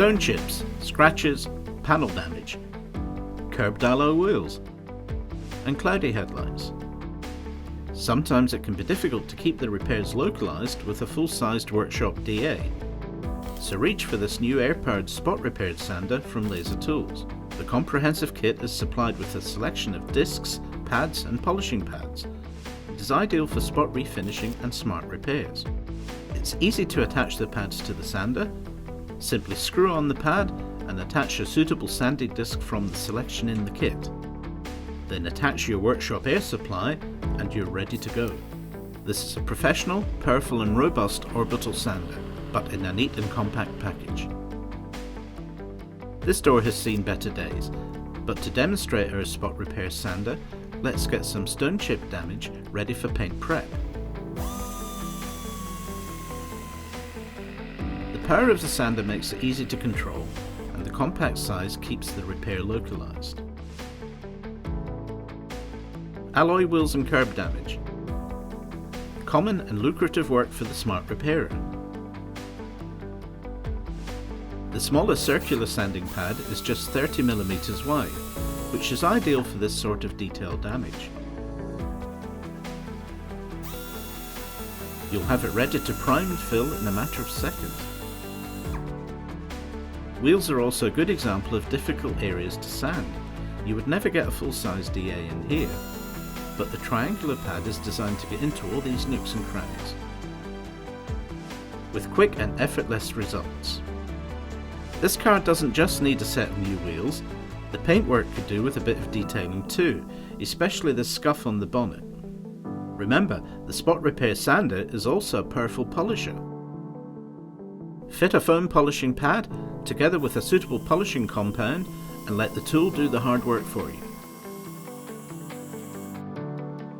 stone chips, scratches, panel damage, curbed alloy wheels, and cloudy headlights. Sometimes it can be difficult to keep the repairs localised with a full-sized workshop DA, so reach for this new air-powered spot repaired sander from Laser Tools. The comprehensive kit is supplied with a selection of discs, pads and polishing pads. It is ideal for spot refinishing and smart repairs. It's easy to attach the pads to the sander. Simply screw on the pad and attach a suitable sanding disc from the selection in the kit. Then attach your workshop air supply and you're ready to go. This is a professional, powerful and robust orbital sander, but in a neat and compact package. This door has seen better days, but to demonstrate our spot repair sander, let's get some stone chip damage ready for paint prep. The power of the sander makes it easy to control, and the compact size keeps the repair localised. Alloy wheels and curb damage. Common and lucrative work for the smart repairer. The smallest circular sanding pad is just 30mm wide, which is ideal for this sort of detailed damage. You'll have it ready to prime and fill in a matter of seconds. Wheels are also a good example of difficult areas to sand. You would never get a full-size DA in here, but the triangular pad is designed to get into all these nooks and crannies, with quick and effortless results. This car doesn't just need a set of new wheels, the paintwork could do with a bit of detailing too, especially the scuff on the bonnet. Remember, the spot repair sander is also a powerful polisher. Fit a foam polishing pad together with a suitable polishing compound and let the tool do the hard work for you.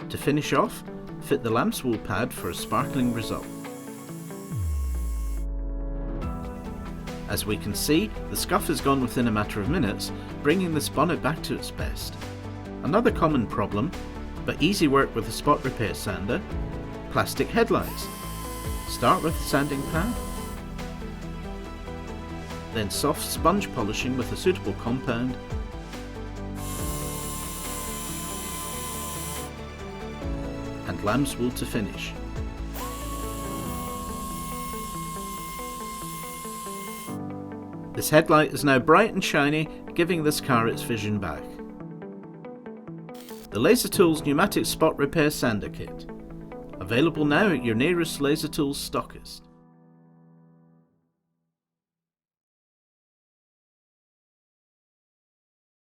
To finish off, fit the lamps wool pad for a sparkling result. As we can see, the scuff is gone within a matter of minutes, bringing this bonnet back to its best. Another common problem, but easy work with a spot repair sander, plastic headlights. Start with the sanding pad, then soft sponge polishing with a suitable compound, and lamb's wool to finish. This headlight is now bright and shiny, giving this car its vision back. The Laser Tools Pneumatic Spot Repair Sander Kit. Available now at your nearest Laser Tools stockist.